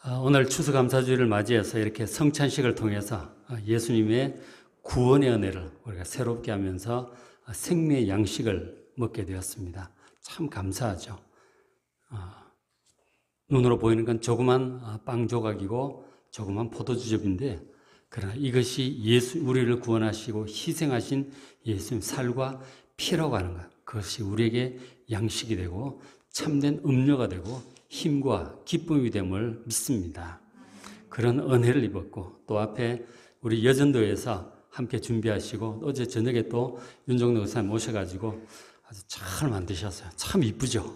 오늘 추수감사주일을 맞이해서 이렇게 성찬식을 통해서 예수님의 구원의 은혜를 우리가 새롭게 하면서 생명의 양식을 먹게 되었습니다. 참 감사하죠. 눈으로 보이는 건 조그만 빵 조각이고 조그만 포도주접인데, 그러나 이것이 우리를 구원하시고 희생하신 예수님 살과 피라고 하는 것, 그것이 우리에게 양식이 되고 참된 음료가 되고 힘과 기쁨이 됨을 믿습니다. 그런 은혜를 입었고, 또 앞에 우리 여전도에서 함께 준비하시고 어제 저녁에 또 윤종로 의사님 모셔가지고 아주 잘 만드셨어요. 참 이쁘죠.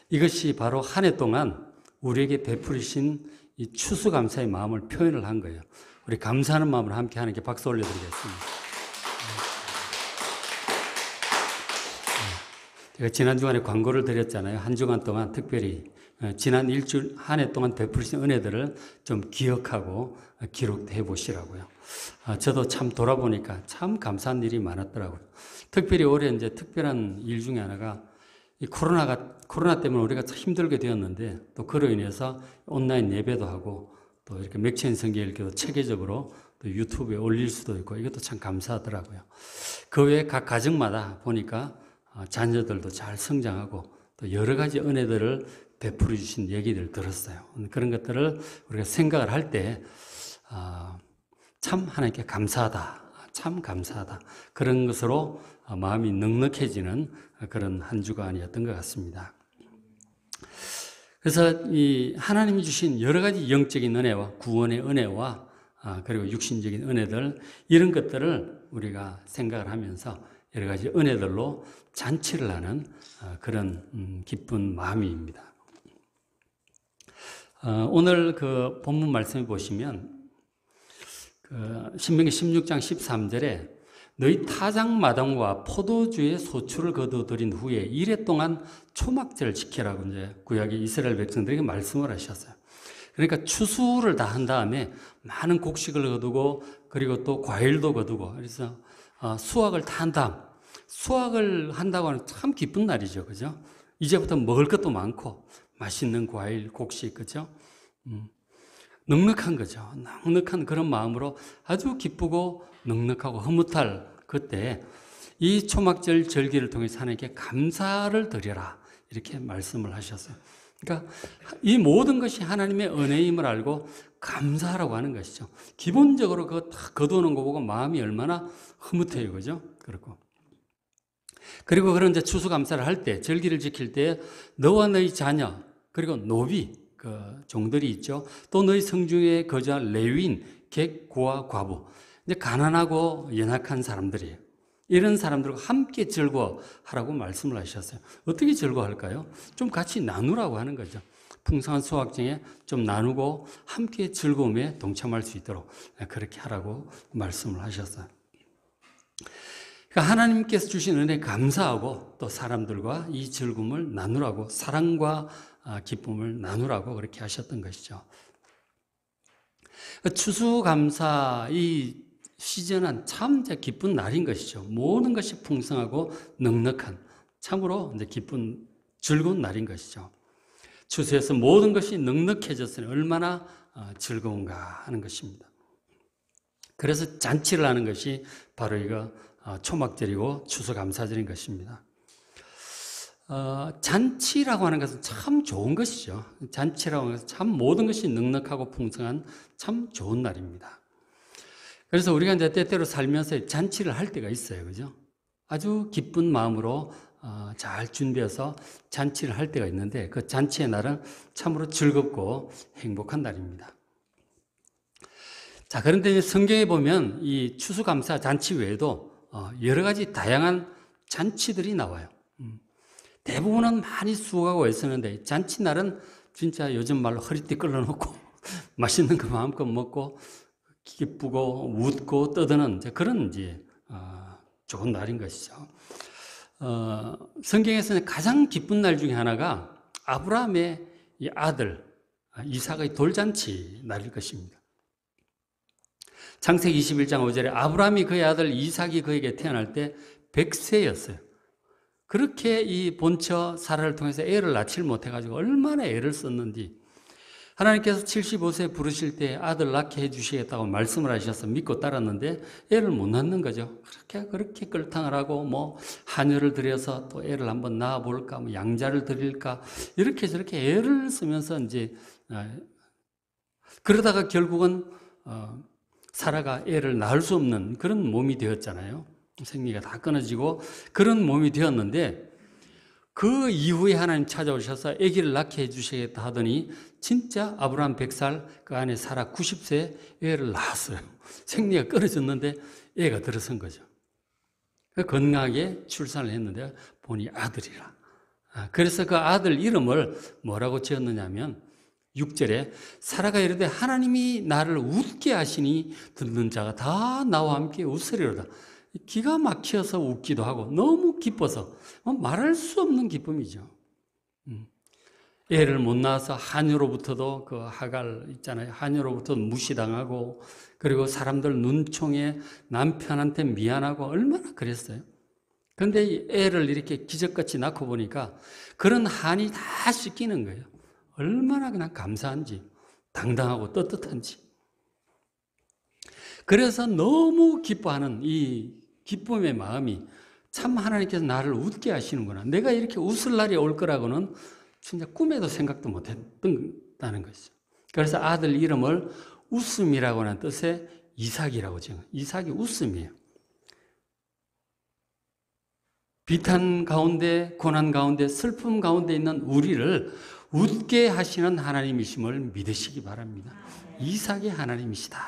이것이 바로 한 해 동안 우리에게 베풀으신 이 추수감사의 마음을 표현을 한 거예요. 우리 감사하는 마음으로 함께 하나님께 박수 올려드리겠습니다. 제가 지난 주간에 광고를 드렸잖아요. 한 주간 동안 특별히 지난 일주일 한 해 동안 베풀으신 은혜들을 좀 기억하고 기록해 보시라고요. 저도 참 돌아보니까 참 감사한 일이 많았더라고요. 특별히 올해 이제 특별한 일 중에 하나가 이 코로나 때문에 우리가 참 힘들게 되었는데, 또 그로 인해서 온라인 예배도 하고 또 이렇게 맥체인 성경 읽기도 체계적으로 또 유튜브에 올릴 수도 있고, 이것도 참 감사하더라고요. 그 외에 각 가정마다 보니까 자녀들도 잘 성장하고 또 여러 가지 은혜들을 베풀어 주신 얘기들 들었어요. 그런 것들을 우리가 생각을 할 때 참 하나님께 감사하다, 참 감사하다, 그런 것으로 마음이 넉넉해지는 그런 한 주간이었던 것 같습니다. 그래서 이 하나님이 주신 여러 가지 영적인 은혜와 구원의 은혜와 그리고 육신적인 은혜들, 이런 것들을 우리가 생각을 하면서 여러 가지 은혜들로 잔치를 하는 그런 기쁜 마음입니다. 오늘 그 본문 말씀을 보시면 신명기 16장 13절에 너희 타작마당과 포도주의 소출을 거두어들인 후에 이래 동안 초막절을 지키라고 이제 구약의 이스라엘 백성들에게 말씀을 하셨어요. 그러니까 추수를 다 한 다음에 많은 곡식을 거두고 그리고 또 과일도 거두고, 그래서 수확을 다 한 다음, 수확을 한다고 하는 참 기쁜 날이죠. 그죠? 이제부터 먹을 것도 많고 맛있는 과일, 곡식, 그죠? 넉넉한 거죠. 넉넉한 그런 마음으로 아주 기쁘고 넉넉하고 흐뭇할 그때 이 초막절 절기를 통해서 하나님께 감사를 드려라, 이렇게 말씀을 하셨어요. 그러니까 이 모든 것이 하나님의 은혜임을 알고 감사하라고 하는 것이죠. 기본적으로 그거 다 거두는 거 보고 마음이 얼마나 흐뭇해요. 그죠? 그리고 그런 이제 추수감사를 할 때, 절기를 지킬 때 너와 너희 자녀 그리고 노비, 그 종들이 있죠. 또 너희 성중에 거주한 레위인, 객, 고아, 과부, 이제 가난하고 연약한 사람들이에요. 이런 사람들과 함께 즐거워하라고 말씀을 하셨어요. 어떻게 즐거워할까요? 좀 같이 나누라고 하는 거죠. 풍성한 수확 중에 좀 나누고 함께 즐거움에 동참할 수 있도록 그렇게 하라고 말씀을 하셨어요. 그러니까 하나님께서 주신 은혜에 감사하고 또 사람들과 이 즐거움을 나누라고, 사랑과 기쁨을 나누라고 그렇게 하셨던 것이죠. 추수감사 이 시즌은 참 기쁜 날인 것이죠. 모든 것이 풍성하고 넉넉한 참으로 이제 기쁜 즐거운 날인 것이죠. 추수해서 모든 것이 넉넉해졌으니 얼마나 즐거운가 하는 것입니다. 그래서 잔치를 하는 것이 바로 이거 초막절이고 추수감사절인 것입니다. 잔치라고 하는 것은 참 좋은 것이죠. 잔치라고 하는 것은 참 모든 것이 넉넉하고 풍성한 참 좋은 날입니다. 그래서 우리가 이제 때때로 살면서 잔치를 할 때가 있어요. 그죠? 아주 기쁜 마음으로 잘 준비해서 잔치를 할 때가 있는데, 그 잔치의 날은 참으로 즐겁고 행복한 날입니다. 자, 그런데 성경에 보면 이 추수감사 잔치 외에도 여러 가지 다양한 잔치들이 나와요. 대부분은 많이 수고하고 애쓰는데, 잔치날은 진짜 요즘 말로 허리띠 끌어놓고 맛있는 거 마음껏 먹고 기쁘고 웃고 떠드는 그런 이제 좋은 날인 것이죠. 성경에서는 가장 기쁜 날 중에 하나가 아브라함의 이 아들 이삭의 돌잔치 날일 것입니다. 창세기 21장 5절에 아브라함이 그의 아들 이삭이 그에게 태어날 때 100세였어요. 그렇게 이 본처 사라를 통해서 애를 낳지를 못해가지고 얼마나 애를 썼는지, 하나님께서 75세 부르실 때 아들 낳게 해주시겠다고 말씀을 하셔서 믿고 따랐는데 애를 못 낳는 거죠. 그렇게 끌탕을 하고 뭐 한여를 들여서 또 애를 한번 낳아볼까, 뭐 양자를 드릴까, 이렇게 저렇게 애를 쓰면서 이제 그러다가 결국은 사라가 애를 낳을 수 없는 그런 몸이 되었잖아요. 생리가 다 끊어지고 그런 몸이 되었는데 그 이후에 하나님 찾아오셔서 아기를 낳게 해주시겠다 하더니 진짜 아브라함 100살, 그 안에 사라 90세 애를 낳았어요. 생리가 끊어졌는데 애가 들어선 거죠. 건강하게 출산을 했는데 보니 아들이라. 그래서 그 아들 이름을 뭐라고 지었느냐면 6절에 사라가 이르되 하나님이 나를 웃게 하시니 듣는 자가 다 나와 함께 웃으리로다. 기가 막혀서 웃기도 하고 너무 기뻐서 말할 수 없는 기쁨이죠. 애를 못 낳아서 하녀로부터도 그 하갈 있잖아요. 하녀로부터 무시당하고 그리고 사람들 눈총에 남편한테 미안하고 얼마나 그랬어요. 그런데 애를 이렇게 기적같이 낳고 보니까 그런 한이 다 씻기는 거예요. 얼마나 그냥 감사한지, 당당하고 떳떳한지. 그래서 너무 기뻐하는 이 기쁨의 마음이 참 하나님께서 나를 웃게 하시는구나. 내가 이렇게 웃을 날이 올 거라고는 진짜 꿈에도 생각도 못 했다는 것이죠. 그래서 아들 이름을 웃음이라고 하는 뜻의 이삭이라고 지어요. 이삭이 웃음이에요. 비탄 가운데, 고난 가운데, 슬픔 가운데 있는 우리를 웃게 하시는 하나님이심을 믿으시기 바랍니다. 이삭이 하나님이시다.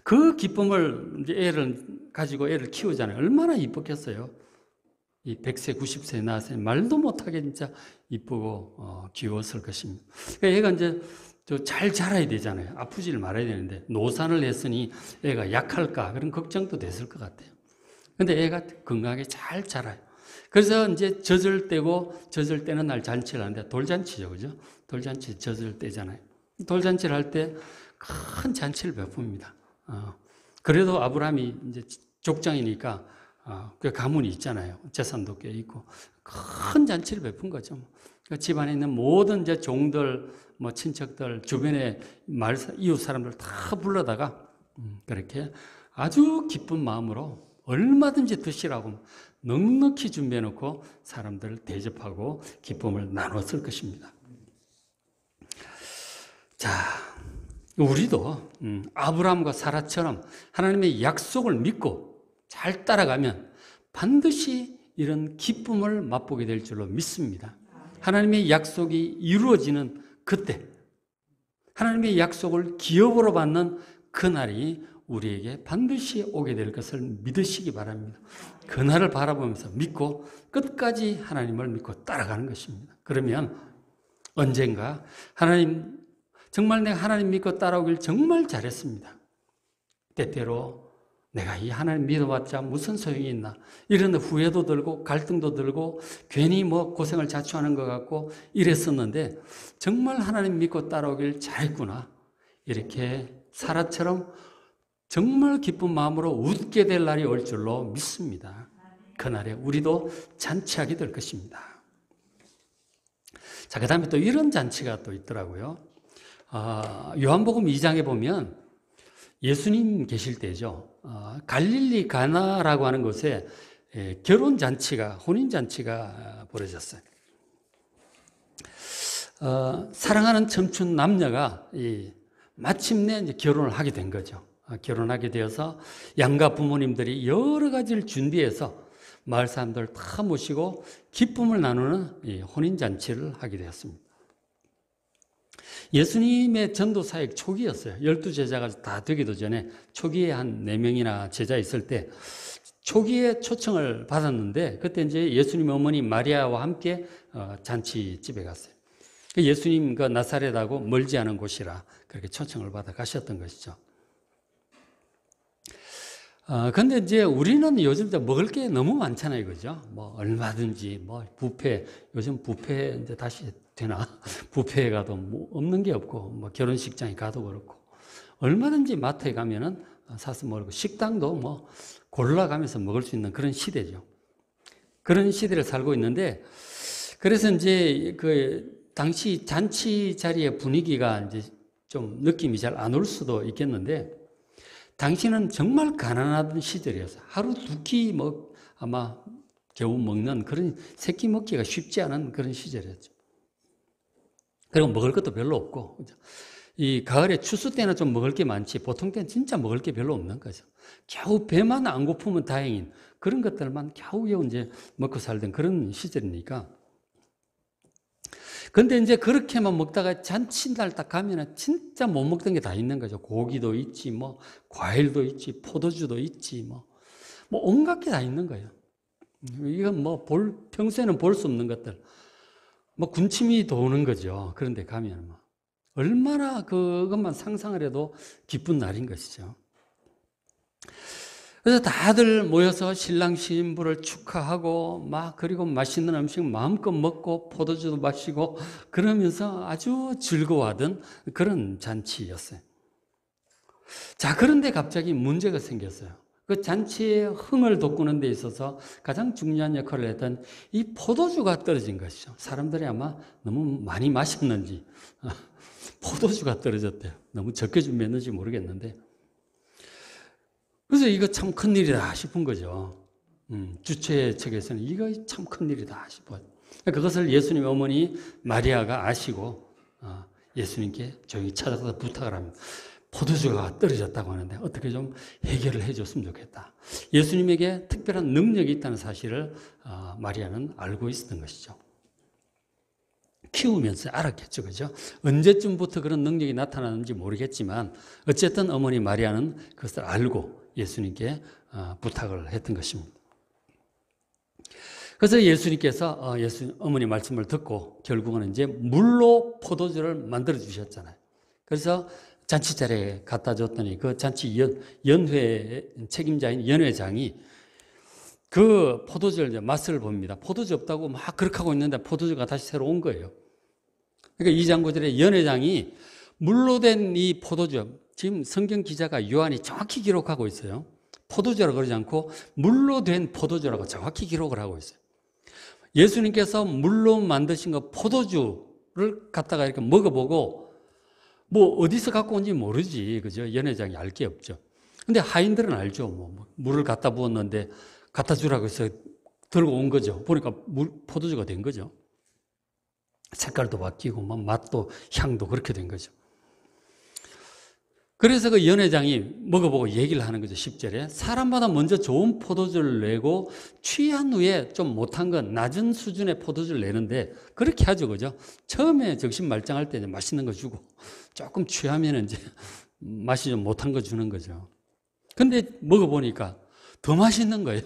그 기쁨을 이제 애를 가지고 애를 키우잖아요. 얼마나 이뻤겠어요. 이 100세, 90세 낳았어요. 말도 못하게 진짜 이쁘고 귀여웠을 것입니다. 그러니까 애가 이제 잘 자라야 되잖아요. 아프지를 말아야 되는데 노산을 했으니 애가 약할까 그런 걱정도 됐을 것 같아요. 근데 애가 건강하게 잘 자라요. 그래서 이제 젖을 떼고 젖을 떼는 날 잔치를 하는데 돌잔치죠, 그죠? 돌잔치 젖을 떼잖아요. 돌잔치를 할 때 큰 잔치를 베풉니다. 그래도 아브라함이 이제 족장이니까 그 가문이 있잖아요. 재산도 꽤 있고 큰 잔치를 베푼 거죠. 그 집안에 있는 모든 이제 종들, 뭐 친척들, 주변에 이웃 사람들 다 불러다가 그렇게 아주 기쁜 마음으로 얼마든지 드시라고 넉넉히 준비해 놓고 사람들을 대접하고 기쁨을 나눴을 것입니다. 자, 우리도 아브라함과 사라처럼 하나님의 약속을 믿고 잘 따라가면 반드시 이런 기쁨을 맛보게 될 줄로 믿습니다. 하나님의 약속이 이루어지는 그때, 하나님의 약속을 기업으로 받는 그날이 우리에게 반드시 오게 될 것을 믿으시기 바랍니다. 그날을 바라보면서 믿고 끝까지 하나님을 믿고 따라가는 것입니다. 그러면 언젠가 하나님, 정말 내가 하나님 믿고 따라오길 정말 잘했습니다. 때때로 내가 이 하나님 믿어봤자 무슨 소용이 있나, 이런 후회도 들고 갈등도 들고 괜히 뭐 고생을 자초하는 것 같고 이랬었는데 정말 하나님 믿고 따라오길 잘했구나, 이렇게 사라처럼 정말 기쁜 마음으로 웃게 될 날이 올 줄로 믿습니다. 그날에 우리도 잔치하게 될 것입니다. 자, 그 다음에 또 이런 잔치가 또 있더라고요. 요한복음 2장에 보면 예수님 계실 때죠. 갈릴리 가나라고 하는 곳에 결혼잔치가, 혼인잔치가 벌어졌어요. 사랑하는 청춘 남녀가 마침내 이제 결혼을 하게 된 거죠. 결혼하게 되어서 양가 부모님들이 여러 가지를 준비해서 마을 사람들 다 모시고 기쁨을 나누는 혼인잔치를 하게 되었습니다. 예수님의 전도사역 초기였어요. 12제자가 다 되기도 전에 초기에 한 4명이나 제자 있을 때 초기에 초청을 받았는데 그때 이제 예수님 어머니 마리아와 함께 잔치집에 갔어요. 예수님 그 나사렛하고 멀지 않은 곳이라 그렇게 초청을 받아 가셨던 것이죠. 근데 이제 우리는 요즘 먹을 게 너무 많잖아요, 그죠? 뭐 얼마든지 뭐 뷔페, 요즘 뷔페 이제 다시 되나? 뷔페에 가도 뭐 없는 게 없고, 뭐 결혼식장에 가도 그렇고, 얼마든지 마트에 가면은 사서 먹고, 식당도 뭐 골라가면서 먹을 수 있는 그런 시대죠. 그런 시대를 살고 있는데, 그래서 이제 그 당시 잔치 자리의 분위기가 이제 좀 느낌이 잘 안 올 수도 있겠는데, 당시는 정말 가난하던 시절이었어요. 하루 두 끼 아마 겨우 먹는 그런 세끼 먹기가 쉽지 않은 그런 시절이었죠. 그리고 먹을 것도 별로 없고, 그죠? 이 가을에 추수 때는 좀 먹을 게 많지, 보통 때는 진짜 먹을 게 별로 없는 거죠. 겨우 배만 안 고프면 다행인 그런 것들만 겨우겨우 이제 먹고 살던 그런 시절이니까. 근데 이제 그렇게만 먹다가 잔치날 딱 가면은 진짜 못 먹던 게 다 있는 거죠. 고기도 있지, 과일도 있지, 포도주도 있지, 온갖 게 다 있는 거예요. 이건 평소에는 볼 수 없는 것들. 군침이 도는 거죠. 그런데 가면 얼마나 그것만 상상을 해도 기쁜 날인 것이죠. 그래서 다들 모여서 신랑 신부를 축하하고 그리고 맛있는 음식 마음껏 먹고 포도주도 마시고 그러면서 아주 즐거워하던 그런 잔치였어요. 자, 그런데 갑자기 문제가 생겼어요. 그 잔치의 흥을 돋구는 데 있어서 가장 중요한 역할을 했던 이 포도주가 떨어진 것이죠. 사람들이 아마 너무 많이 마셨는지 포도주가 떨어졌대요. 너무 적게 준비했는지 모르겠는데. 그래서 이거 참 큰일이다 싶은 거죠. 주최 측에서는 이거 참 큰일이다 싶어요. 그것을 예수님 어머니 마리아가 아시고 예수님께 조용히 찾아가서 부탁을 합니다. 포도주가 떨어졌다고 하는데 어떻게 좀 해결을 해줬으면 좋겠다. 예수님에게 특별한 능력이 있다는 사실을 마리아는 알고 있었던 것이죠. 키우면서 알았겠죠, 그죠? 언제쯤부터 그런 능력이 나타나는지 모르겠지만 어쨌든 어머니 마리아는 그것을 알고 예수님께 부탁을 했던 것입니다. 그래서 예수님께서 어머니 말씀을 듣고 결국은 이제 물로 포도주를 만들어 주셨잖아요. 그래서 잔치 자리에 갖다 줬더니 그 잔치 연회 책임자인 연회장이 그 포도주를 맛을 봅니다. 포도주 없다고 막 그렇게 하고 있는데 포도주가 다시 새로 온 거예요. 그러니까 이 장구절에 연회장이 물로 된 이 포도주, 지금 성경 기자가 요한이 정확히 기록하고 있어요. 포도주라고 그러지 않고 물로 된 포도주라고 정확히 기록을 하고 있어요. 예수님께서 물로 만드신 거 포도주를 갖다가 이렇게 먹어보고 어디서 갖고 온지 모르지, 그죠? 연회장이 알 게 없죠. 근데 하인들은 알죠. 물을 갖다 부었는데 갖다 주라고 해서 들고 온 거죠. 보니까 포도주가 된 거죠. 색깔도 바뀌고 맛도 향도 그렇게 된 거죠. 그래서 그 연회장이 먹어보고 얘기를 하는 거죠. 10절에 사람마다 먼저 좋은 포도주를 내고 취한 후에 좀 못한 건 낮은 수준의 포도주를 내는데 그렇게 하죠, 그죠? 처음에 정신말짱할 때 맛있는 거 주고 조금 취하면 이제 맛이 좀 못한 거 주는 거죠. 근데 먹어보니까 더 맛있는 거예요.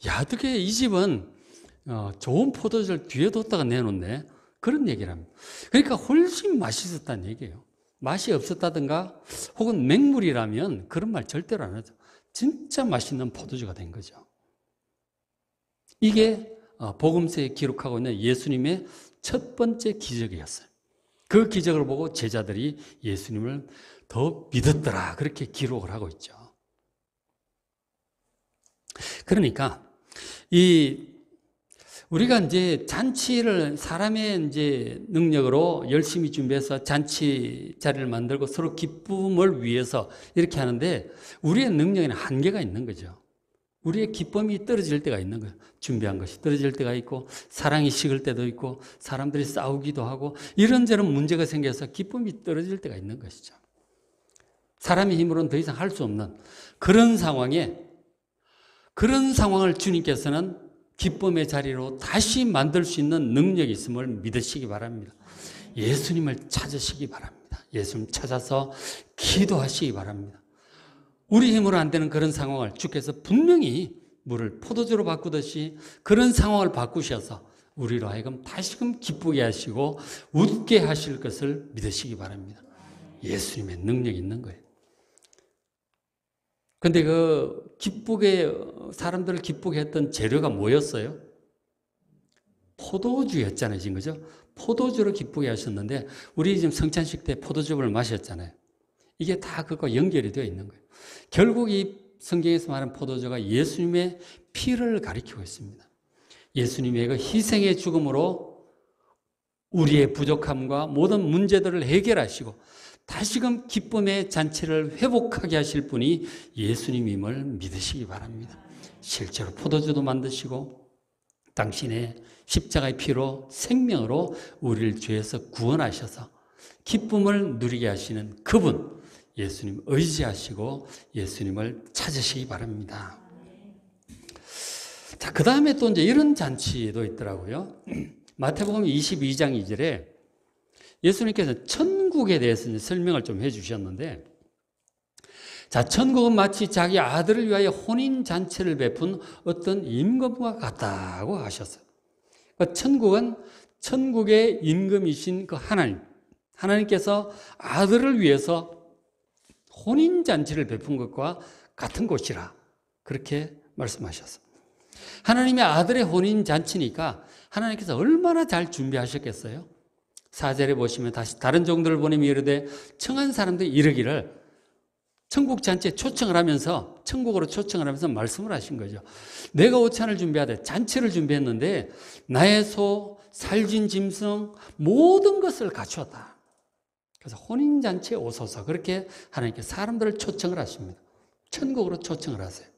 야, 어떻게 이 집은 좋은 포도주를 뒤에 뒀다가 내놓네. 그런 얘기를 합니다. 그러니까 훨씬 맛있었다는 얘기예요. 맛이 없었다든가 혹은 맹물이라면 그런 말 절대로 안 하죠. 진짜 맛있는 포도주가 된 거죠. 이게 복음서에 기록하고 있는 예수님의 첫 번째 기적이었어요. 그 기적을 보고 제자들이 예수님을 더 믿었더라, 그렇게 기록을 하고 있죠. 그러니까 우리가 이제 잔치를 사람의 이제 능력으로 열심히 준비해서 잔치 자리를 만들고 서로 기쁨을 위해서 이렇게 하는데 우리의 능력에는 한계가 있는 거죠. 우리의 기쁨이 떨어질 때가 있는 거예요. 준비한 것이 떨어질 때가 있고 사랑이 식을 때도 있고 사람들이 싸우기도 하고 이런저런 문제가 생겨서 기쁨이 떨어질 때가 있는 것이죠. 사람의 힘으로는 더 이상 할 수 없는 그런 상황을 주님께서는 기쁨의 자리로 다시 만들 수 있는 능력이 있음을 믿으시기 바랍니다. 예수님을 찾으시기 바랍니다. 예수님 찾아서 기도하시기 바랍니다. 우리 힘으로 안 되는 그런 상황을 주께서 분명히 물을 포도주로 바꾸듯이 그런 상황을 바꾸셔서 우리로 하여금 다시금 기쁘게 하시고 웃게 하실 것을 믿으시기 바랍니다. 예수님의 능력이 있는 거예요. 근데 사람들을 기쁘게 했던 재료가 뭐였어요? 포도주였잖아요, 지금, 그죠? 포도주로 기쁘게 하셨는데, 우리 지금 성찬식 때 포도주를 마셨잖아요. 이게 다 그것과 연결이 되어 있는 거예요. 결국 이 성경에서 말하는 포도주가 예수님의 피를 가리키고 있습니다. 예수님의 그 희생의 죽음으로 우리의 부족함과 모든 문제들을 해결하시고 다시금 기쁨의 잔치를 회복하게 하실 분이 예수님임을 믿으시기 바랍니다. 실제로 포도주도 만드시고 당신의 십자가의 피로 생명으로 우리를 죄에서 구원하셔서 기쁨을 누리게 하시는 그분 예수님 의지하시고 예수님을 찾으시기 바랍니다. 자, 그 다음에 또 이제 이런 잔치도 있더라고요. 마태복음 22장 2절에 예수님께서 천국에 대해서 설명을 좀 해주셨는데, 자, 천국은 마치 자기 아들을 위하여 혼인잔치를 베푼 어떤 임금과 같다고 하셨어요. 그러니까 천국은 천국의 임금이신 그 하나님께서 아들을 위해서 혼인잔치를 베푼 것과 같은 곳이라 그렇게 말씀하셨어요. 하나님의 아들의 혼인잔치니까 하나님께서 얼마나 잘 준비하셨겠어요? 4절에 보시면 다시 다른 종들을 보내며 이르되 청한 사람들이 이르기를 천국 잔치에 초청을 하면서 천국으로 초청을 하면서 말씀을 하신 거죠. 내가 오찬을 준비하되 잔치를 준비했는데 나의 소, 살진 짐승 모든 것을 갖추었다. 그래서 혼인잔치에 오소서 그렇게 하나님께서 사람들을 초청을 하십니다. 천국으로 초청을 하세요.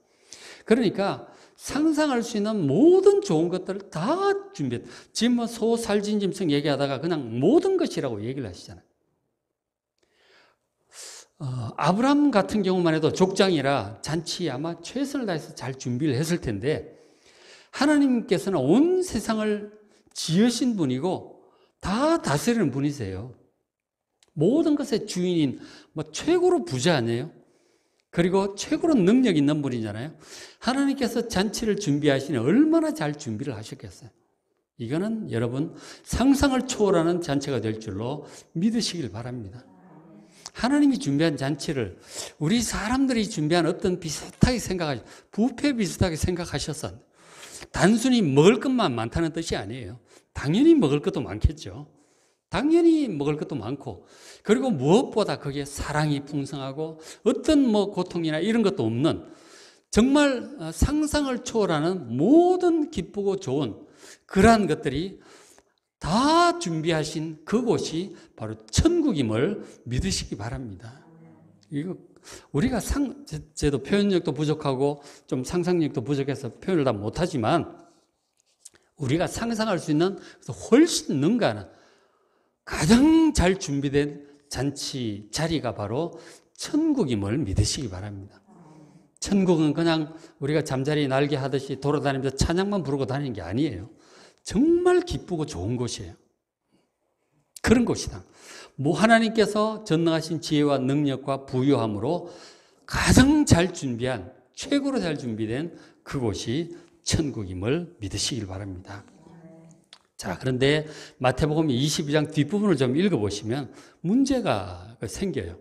그러니까 상상할 수 있는 모든 좋은 것들을 다 준비했다. 지금 뭐 소, 살진 짐승 얘기하다가 그냥 모든 것이라고 얘기를 하시잖아요. 아브람 같은 경우만 해도 족장이라 잔치에 아마 최선을 다해서 잘 준비를 했을 텐데 하나님께서는 온 세상을 지으신 분이고 다 다스리는 분이세요. 모든 것의 주인인 뭐 최고로 부자 아니에요? 그리고 최고로 능력 있는 분이잖아요. 하나님께서 잔치를 준비하시니 얼마나 잘 준비를 하셨겠어요. 이거는 여러분 상상을 초월하는 잔치가 될 줄로 믿으시길 바랍니다. 하나님이 준비한 잔치를 우리 사람들이 준비한 어떤 비슷하게 뷔페 비슷하게 생각하셨어. 단순히 먹을 것만 많다는 뜻이 아니에요. 당연히 먹을 것도 많겠죠. 당연히 먹을 것도 많고, 그리고 무엇보다 거기에 사랑이 풍성하고 어떤 뭐 고통이나 이런 것도 없는 정말 상상을 초월하는 모든 기쁘고 좋은 그러한 것들이 다 준비하신 그곳이 바로 천국임을 믿으시기 바랍니다. 이거 우리가 저도 표현력도 부족하고 좀 상상력도 부족해서 표현을 다 못하지만 우리가 상상할 수 있는 훨씬 능가하는 가장 잘 준비된 잔치 자리가 바로 천국임을 믿으시기 바랍니다. 천국은 그냥 우리가 잠자리 날개 하듯이 돌아다니면서 찬양만 부르고 다니는 게 아니에요. 정말 기쁘고 좋은 곳이에요. 그런 곳이다. 하나님께서 전능하신 지혜와 능력과 부유함으로 가장 잘 준비한, 최고로 잘 준비된 그곳이 천국임을 믿으시길 바랍니다. 자, 그런데 마태복음 22장 뒷부분을 좀 읽어보시면 문제가 생겨요.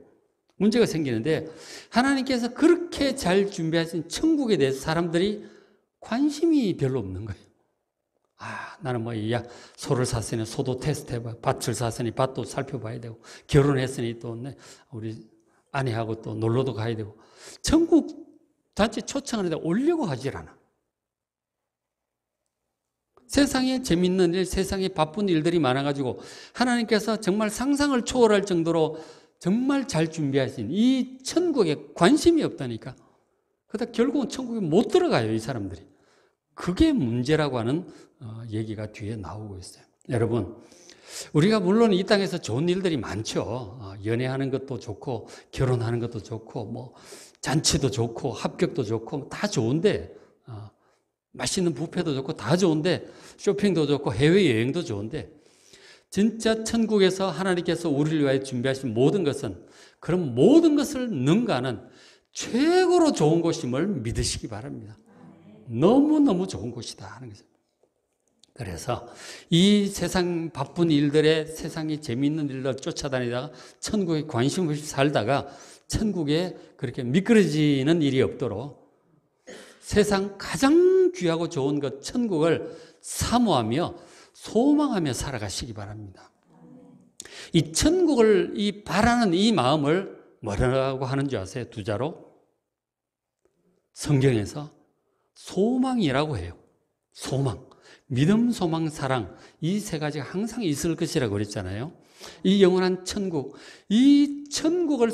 문제가 생기는데 하나님께서 그렇게 잘 준비하신 천국에 대해서 사람들이 관심이 별로 없는 거예요. 나는 소를 샀으니 소도 테스트 해봐. 밭을 샀으니 밭도 살펴봐야 되고, 결혼했으니 또 우리 아내하고 또 놀러도 가야 되고, 천국 단체 초청하는데 오려고 하질 않아. 세상에 재밌는 일, 세상에 바쁜 일들이 많아가지고 하나님께서 정말 상상을 초월할 정도로 정말 잘 준비하신 이 천국에 관심이 없다니까. 그러다 결국은 천국에 못 들어가요, 이 사람들이. 그게 문제라고 하는 얘기가 뒤에 나오고 있어요. 여러분, 우리가 물론 이 땅에서 좋은 일들이 많죠. 연애하는 것도 좋고, 결혼하는 것도 좋고, 잔치도 좋고, 합격도 좋고, 다 좋은데, 맛있는 뷔페도 좋고, 다 좋은데, 쇼핑도 좋고, 해외여행도 좋은데, 진짜 천국에서 하나님께서 우리를 위하여 준비하신 모든 것은 그런 모든 것을 능가하는 최고로 좋은 곳임을 믿으시기 바랍니다. 너무너무 좋은 곳이다 하는 거죠. 그래서 이 세상 바쁜 일들에 세상에 재미있는 일들 쫓아다니다가 천국에 관심 없이 살다가 천국에 그렇게 미끄러지는 일이 없도록 세상 가장 귀하고 좋은 것 천국을 사모하며 소망하며 살아가시기 바랍니다. 이 천국을 바라는 이 마음을 뭐라고 하는 줄 아세요? 두 자로? 성경에서 소망이라고 해요. 소망. 믿음, 소망, 사랑 이 세 가지가 항상 있을 것이라고 그랬잖아요. 이 영원한 천국, 이 천국을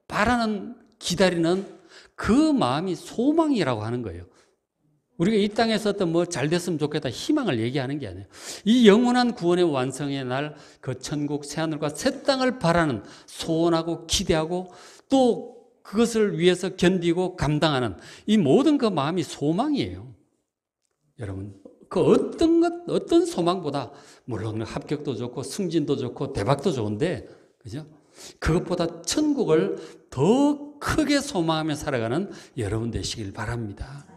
바라는 기다리는 그 마음이 소망이라고 하는 거예요. 우리가 이 땅에서 어떤 뭐 잘 됐으면 좋겠다 희망을 얘기하는 게 아니에요. 이 영원한 구원의 완성의 날 그 천국 새하늘과 새 땅을 바라는 소원하고 기대하고 또 그것을 위해서 견디고 감당하는 이 모든 그 마음이 소망이에요. 여러분 그 어떤 소망보다 물론 합격도 좋고 승진도 좋고 대박도 좋은데 그죠? 그것보다 천국을 더 크게 소망하며 살아가는 여러분 되시길 바랍니다.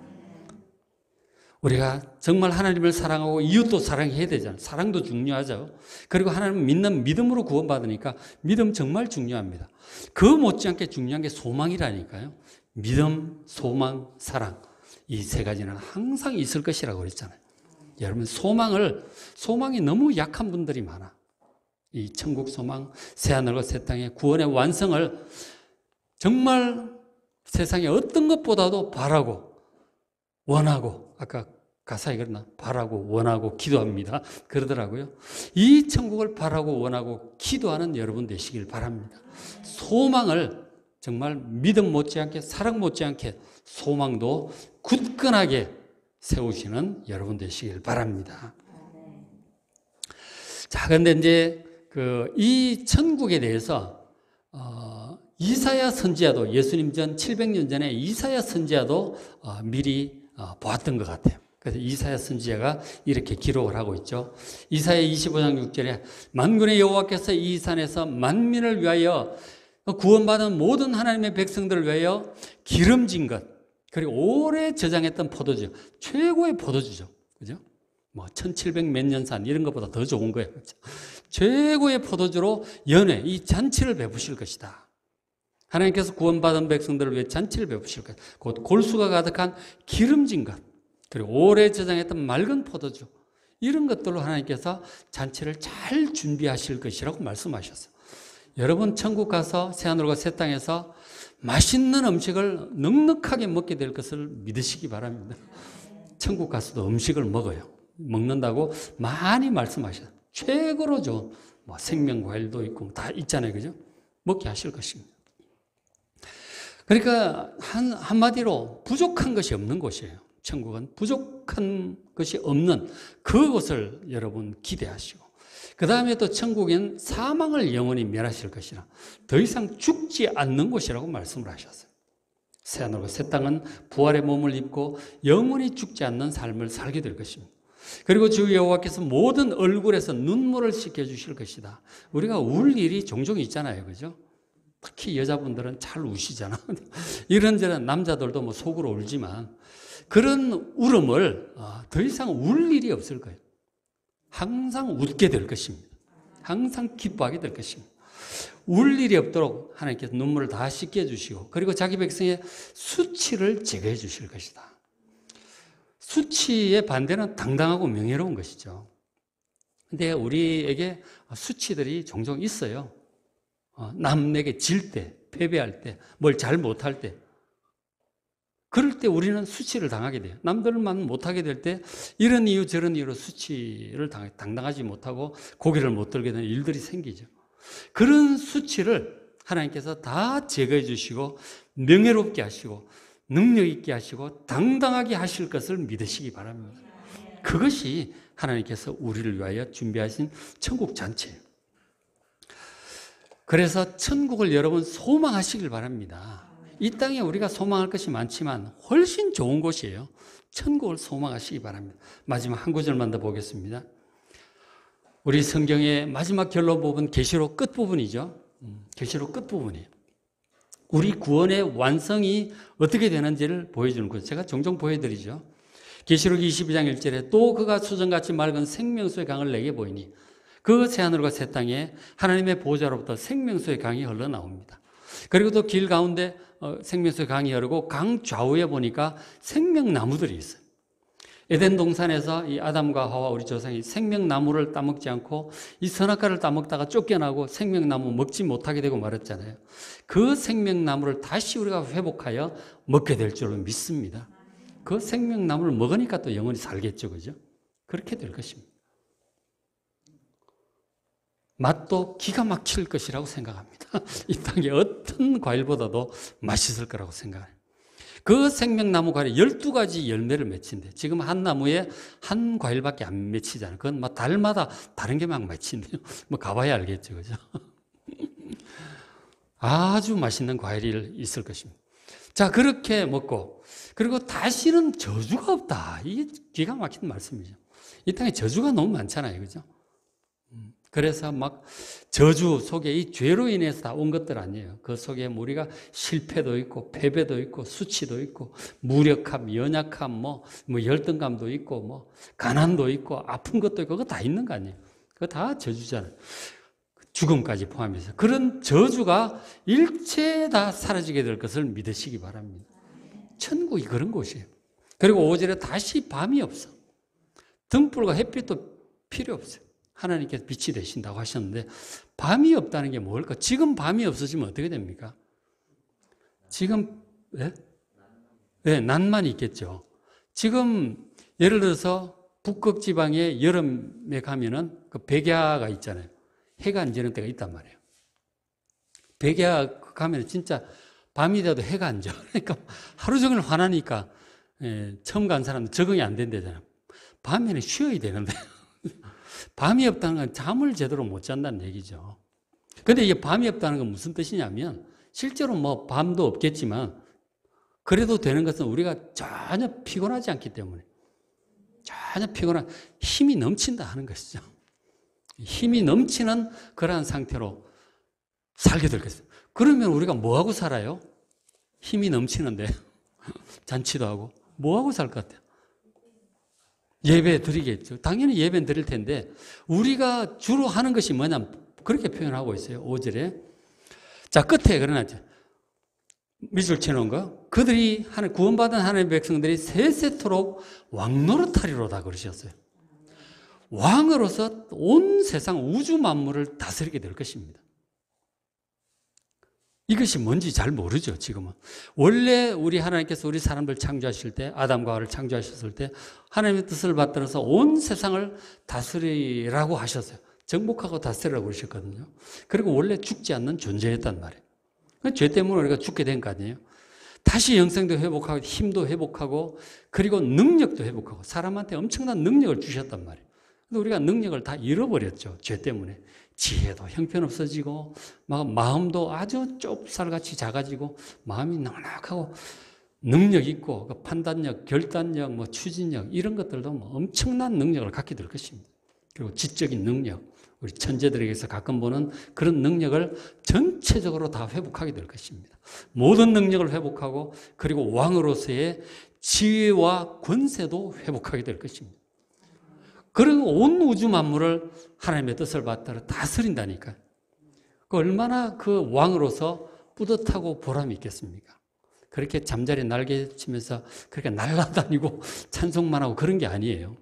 우리가 정말 하나님을 사랑하고 이웃도 사랑해야 되잖아요. 사랑도 중요하죠. 그리고 하나님을 믿는 믿음으로 구원받으니까 믿음 정말 중요합니다. 그 못지않게 중요한 게 소망이라니까요. 믿음, 소망, 사랑 이 세 가지는 항상 있을 것이라고 그랬잖아요. 여러분 소망이 너무 약한 분들이 많아. 이 천국 소망, 새하늘과 새 땅의 구원의 완성을 정말 세상에 어떤 것보다도 바라고 원하고 아까 가사에 그러나 바라고 원하고 기도합니다. 그러더라고요. 이 천국을 바라고 원하고 기도하는 여러분 되시길 바랍니다. 소망을 정말 믿음 못지않게 사랑 못지않게 소망도 굳건하게 세우시는 여러분 되시길 바랍니다. 자, 그런데 이제 이 천국에 대해서 이사야 선지자도 예수님 전 700년 전에 이사야 선지자도 미리 보았던 것 같아요. 그래서 이사야 선지자가 이렇게 기록을 하고 있죠. 이사야 25장 6절에 만군의 여호와께서 이 산에서 만민을 위하여 구원받은 모든 하나님의 백성들을 위하여 기름진 것 그리고 오래 저장했던 포도주 최고의 포도주죠. 그죠? 뭐 1700 몇 년산 이런 것보다 더 좋은 거예요. 그렇죠? 최고의 포도주로 연회 이 잔치를 베푸실 것이다. 하나님께서 구원받은 백성들을 위해 잔치를 베푸실 것. 곧 골수가 가득한 기름진 것. 그리고 오래 저장했던 맑은 포도주. 이런 것들로 하나님께서 잔치를 잘 준비하실 것이라고 말씀하셨어요. 여러분 천국 가서 새하늘과 새 땅에서 맛있는 음식을 넉넉하게 먹게 될 것을 믿으시기 바랍니다. 천국 가서도 음식을 먹어요. 먹는다고 많이 말씀하셨어요. 최고로 좋은 뭐 생명과일도 있고 다 있잖아요. 그죠? 먹게 하실 것입니다. 그러니까 한마디로 부족한 것이 없는 곳이에요. 천국은 부족한 것이 없는 그곳을 여러분 기대하시고 그 다음에 또 천국엔 사망을 영원히 멸하실 것이라 더 이상 죽지 않는 곳이라고 말씀을 하셨어요. 새하늘과 새 땅은 부활의 몸을 입고 영원히 죽지 않는 삶을 살게 될 것입니다. 그리고 주 여호와께서 모든 얼굴에서 눈물을 씻겨주실 것이다. 우리가 울 일이 종종 있잖아요. 그죠? 특히 여자분들은 잘 우시잖아. 이런저런 남자들도 뭐 속으로 울지만 그런 울음을 더 이상 울 일이 없을 거예요. 항상 웃게 될 것입니다. 항상 기뻐하게 될 것입니다. 울 일이 없도록 하나님께서 눈물을 다 씻겨주시고 그리고 자기 백성의 수치를 제거해 주실 것이다. 수치의 반대는 당당하고 명예로운 것이죠. 근데 우리에게 수치들이 종종 있어요. 남에게 질 때, 패배할 때, 뭘 잘 못할 때. 그럴 때 우리는 수치를 당하게 돼요. 남들만 못하게 될 때 이런 이유 저런 이유로 수치를 당당하지 못하고 고개를 못 들게 되는 일들이 생기죠. 그런 수치를 하나님께서 다 제거해 주시고 명예롭게 하시고 능력 있게 하시고 당당하게 하실 것을 믿으시기 바랍니다. 그것이 하나님께서 우리를 위하여 준비하신 천국 잔치예요. 그래서 천국을 여러분 소망하시길 바랍니다. 이 땅에 우리가 소망할 것이 많지만 훨씬 좋은 곳이에요. 천국을 소망하시기 바랍니다. 마지막 한 구절만 더 보겠습니다. 우리 성경의 마지막 결론 부분 계시록 끝부분이죠. 계시록 끝부분이에요. 우리 구원의 완성이 어떻게 되는지를 보여주는 거죠. 제가 종종 보여드리죠. 계시록 22장 1절에 또 그가 수정같이 맑은 생명수의 강을 내게 보이니 그 새하늘과 새 땅에 하나님의 보호자로부터 생명수의 강이 흘러나옵니다. 그리고 또 길 가운데 생명수의 강이 흐르고 강 좌우에 보니까 생명나무들이 있어요. 에덴 동산에서 이 아담과 하와 우리 조상이 생명나무를 따먹지 않고 이 선악과를 따먹다가 쫓겨나고 생명나무 먹지 못하게 되고 말았잖아요. 그 생명나무를 다시 우리가 회복하여 먹게 될 줄로 믿습니다. 그 생명나무를 먹으니까 또 영원히 살겠죠. 그죠? 그렇게 될 것입니다. 맛도 기가 막힐 것이라고 생각합니다. 이 땅에 어떤 과일보다도 맛있을 거라고 생각해요. 그 생명나무 과일이 12가지 열매를 맺힌대. 지금 한 나무에 한 과일밖에 안 맺히잖아요. 그건 막 달마다 다른 게 막 맺힌대요. 뭐 가봐야 알겠죠. 그죠? 아주 맛있는 과일이 있을 것입니다. 자, 그렇게 먹고, 그리고 다시는 저주가 없다. 이게 기가 막힌 말씀이죠. 이 땅에 저주가 너무 많잖아요. 그죠? 그래서 막 저주 속에 이 죄로 인해서 다 온 것들 아니에요. 그 속에 우리가 실패도 있고, 패배도 있고, 수치도 있고, 무력함, 연약함, 뭐 열등감도 있고, 가난도 있고, 아픈 것도 있고, 그거 다 있는 거 아니에요. 그거 다 저주잖아요. 죽음까지 포함해서. 그런 저주가 일체 다 사라지게 될 것을 믿으시기 바랍니다. 천국이 그런 곳이에요. 그리고 5절에 다시 밤이 없어. 등불과 햇빛도 필요 없어요. 하나님께서 빛이 되신다고 하셨는데 밤이 없다는 게 뭘까? 지금 밤이 없어지면 어떻게 됩니까? 지금 낮만 있겠죠. 지금 예를 들어서 북극 지방에 여름에 가면은 그 백야가 있잖아요. 해가 안 지는 때가 있단 말이에요. 백야 가면 진짜 밤이 돼도 해가 안 져. 그러니까 하루 종일 화나니까 처음 간 사람은 적응이 안 된대잖아요. 밤에는 쉬어야 되는데 밤이 없다는 건 잠을 제대로 못 잔다는 얘기죠. 근데 이게 밤이 없다는 건 무슨 뜻이냐면 실제로 뭐 밤도 없겠지만 그래도 되는 것은 우리가 전혀 피곤하지 않기 때문에 전혀 피곤한 힘이 넘친다 하는 것이죠. 힘이 넘치는 그러한 상태로 살게 될 것이죠. 그러면 우리가 뭐하고 살아요? 힘이 넘치는데 잔치도 하고 뭐하고 살 것 같아요? 예배 드리겠죠. 당연히 예배는 드릴 텐데 우리가 주로 하는 것이 뭐냐면 그렇게 표현하고 있어요. 5절에. 자, 끝에 그러나 밑줄 쳐놓은 거. 그들이 구원받은 하나님의 백성들이 세세토록 왕노릇하리로다 그러셨어요. 왕으로서 온 세상 우주 만물을 다스리게 될 것입니다. 이것이 뭔지 잘 모르죠, 지금은. 원래 우리 하나님께서 우리 사람들 창조하실 때, 아담과 하와를 창조하셨을 때 하나님의 뜻을 받들어서 온 세상을 다스리라고 하셨어요. 정복하고 다스리라고 그러셨거든요. 그리고 원래 죽지 않는 존재였단 말이에요. 죄 때문에 우리가 죽게 된 거 아니에요. 다시 영생도 회복하고 힘도 회복하고 그리고 능력도 회복하고 사람한테 엄청난 능력을 주셨단 말이에요. 근데 우리가 능력을 다 잃어버렸죠. 죄 때문에. 지혜도 형편없어지고 마음도 아주 좁쌀같이 작아지고 마음이 넉넉하고 능력 있고 판단력, 결단력, 추진력 이런 것들도 엄청난 능력을 갖게 될 것입니다. 그리고 지적인 능력, 우리 천재들에게서 가끔 보는 그런 능력을 전체적으로 다 회복하게 될 것입니다. 모든 능력을 회복하고 그리고 왕으로서의 지혜와 권세도 회복하게 될 것입니다. 그리고 온 우주 만물을 하나님의 뜻을 받들어 다스린다니까요. 얼마나 그 왕으로서 뿌듯하고 보람이 있겠습니까? 그렇게 잠자리 날개치면서 그렇게 날아다니고 찬송만 하고 그런 게 아니에요.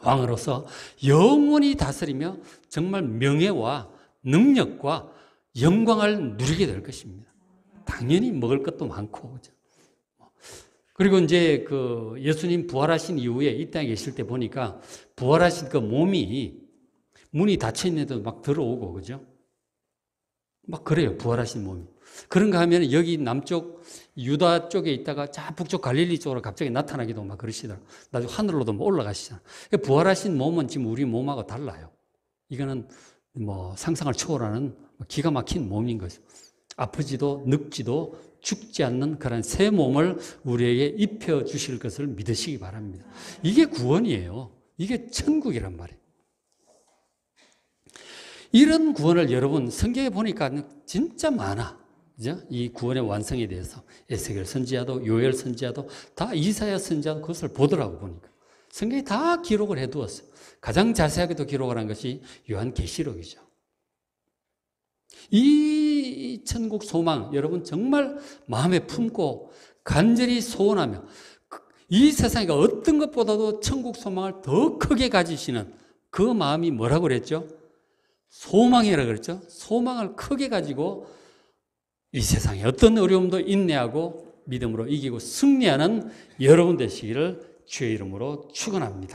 왕으로서 영원히 다스리며 정말 명예와 능력과 영광을 누리게 될 것입니다. 당연히 먹을 것도 많고, 그죠? 그리고 이제 예수님 부활하신 이후에 이 땅에 계실 때 보니까 부활하신 그 몸이 문이 닫혀 있는데도 막 들어오고, 그죠? 막 그래요, 부활하신 몸이. 그런가 하면 여기 남쪽 유다 쪽에 있다가 자 북쪽 갈릴리 쪽으로 갑자기 나타나기도 막 그러시더라고요. 나중에 하늘로도 올라가시잖아요. 부활하신 몸은 지금 우리 몸하고 달라요. 이거는 상상을 초월하는 기가 막힌 몸인 거죠. 아프지도 늙지도 죽지 않는 그런 새 몸을 우리에게 입혀 주실 것을 믿으시기 바랍니다. 이게 구원이에요. 이게 천국이란 말이에요. 이런 구원을 여러분 성경에 보니까 진짜 많아. 그죠? 이 구원의 완성에 대해서 에스겔 선지자도 요엘 선지자도 다 이사야 선지자도 그것을 보더라고 보니까. 성경에 다 기록을 해두었어요. 가장 자세하게도 기록을 한 것이 요한계시록이죠. 이 천국 소망 여러분 정말 마음에 품고 간절히 소원하며 이 세상에 어떤 것보다도 천국 소망을 더 크게 가지시는 그 마음이 뭐라고 그랬죠? 소망이라고 그랬죠? 소망을 크게 가지고 이 세상에 어떤 어려움도 인내하고 믿음으로 이기고 승리하는 여러분 되시기를 주의 이름으로 축원합니다.